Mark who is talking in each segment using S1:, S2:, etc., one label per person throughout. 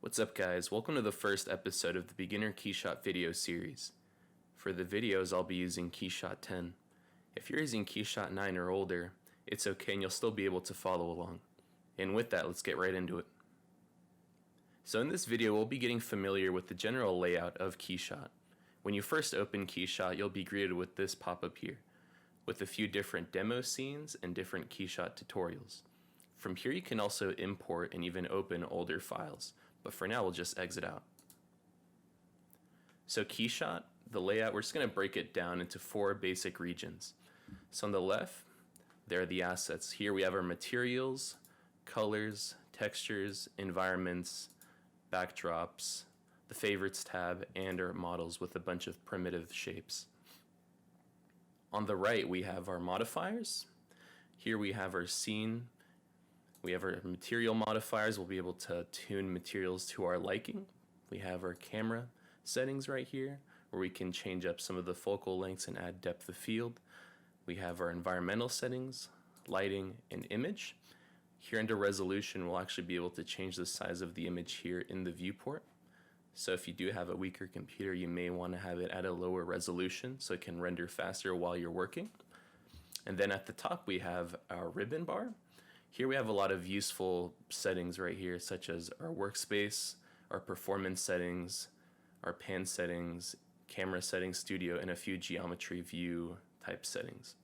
S1: What's up guys, welcome to the first episode of the Beginner Keyshot video series. For the videos I'll be using Keyshot 10. If you're using Keyshot 9 or older, it's okay and you'll still be able to follow along. And with that, let's get right into it. So in this video we'll be getting familiar with the general layout of Keyshot. When you first open Keyshot, you'll be greeted with this pop-up here, with a few different demo scenes and different Keyshot tutorials. From here you can also import and even open older files. But for now, we'll just exit out. So Keyshot, the layout, we're just going to break it down into 4 basic regions. So on the left, there are the assets. Here we have our materials, colors, textures, environments, backdrops, the favorites tab, and our models with a bunch of primitive shapes. On the right, we have our modifiers. Here we have our scene. We have our material modifiers. We'll be able to tune materials to our liking. We have our camera settings right here, where we can change up some of the focal lengths and add depth of field. We have our environmental settings, lighting, and image. Here under resolution, we'll actually be able to change the size of the image here in the viewport. So if you do have a weaker computer, you may want to have it at a lower resolution so it can render faster while you're working. And then at the top, we have our ribbon bar. Here we have a lot of useful settings right here, such as our workspace, our performance settings, our pan settings, camera settings, studio, and a few geometry view type settings.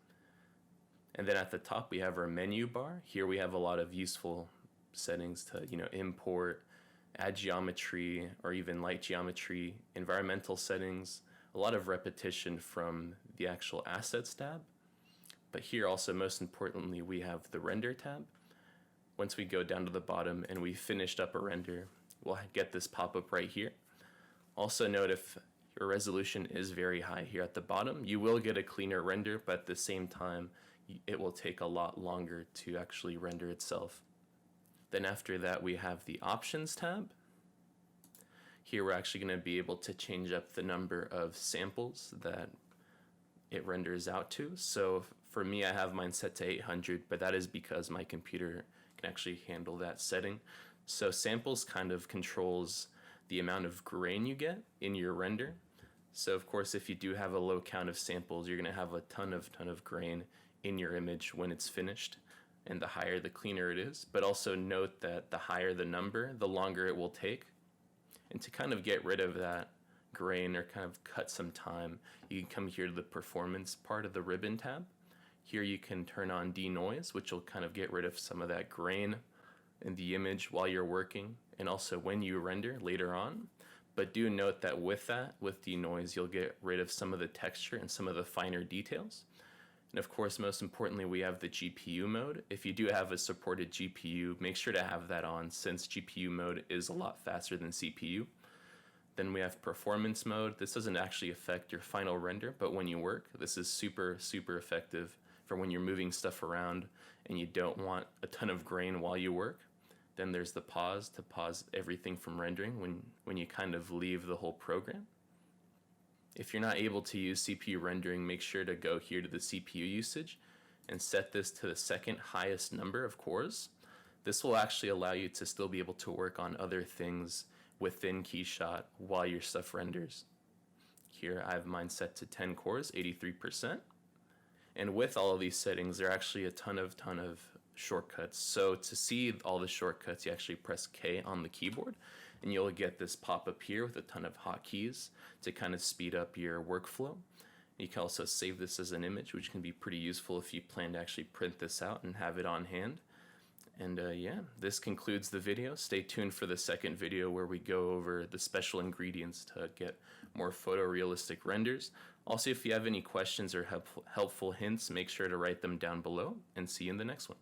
S1: And then at the top we have our menu bar. Here we have a lot of useful settings to import, add geometry, or even light geometry, environmental settings, a lot of repetition from the actual assets tab. But here also, most importantly, we have the render tab. Once we go down to the bottom and we finished up a render, we'll get this pop-up right here. Also note if your resolution is very high here at the bottom, you will get a cleaner render, but at the same time, it will take a lot longer to actually render itself. Then after that, we have the options tab. Here we're actually going to be able to change up the number of samples that it renders out to. So for me, I have mine set to 800, but that is because my computer can actually handle that setting. So samples kind of controls the amount of grain you get in your render. So of course, if you do have a low count of samples, you're going to have a ton of grain in your image when it's finished, and the higher the cleaner it is. But also note that the higher the number, the longer it will take. And to kind of get rid of that grain or kind of cut some time, you can come here to the performance part of the ribbon tab. Here you can turn on denoise, which will kind of get rid of some of that grain in the image while you're working and also when you render later on. But do note that with denoise, you'll get rid of some of the texture and some of the finer details. And of course, most importantly, we have the GPU mode. If you do have a supported GPU, make sure to have that on, since GPU mode is a lot faster than CPU. Then we have performance mode. This doesn't actually affect your final render, but when you work, this is super effective for when you're moving stuff around and you don't want a ton of grain while you work. Then there's the pause to pause everything from rendering when you kind of leave the whole program. If you're not able to use CPU rendering, make sure to go here to the CPU usage and set this to the second highest number of cores. This will actually allow you to still be able to work on other things within Keyshot while your stuff renders. Here I have mine set to 10 cores, 83%. And with all of these settings, there are actually a ton of shortcuts. So to see all the shortcuts, you actually press K on the keyboard, and you'll get this pop-up here with a ton of hotkeys to kind of speed up your workflow. You can also save this as an image, which can be pretty useful if you plan to actually print this out and have it on hand. And yeah, this concludes the video. Stay tuned for the second video where we go over the special ingredients to get more photorealistic renders. Also, if you have any questions or helpful hints, make sure to write them down below, and see you in the next one.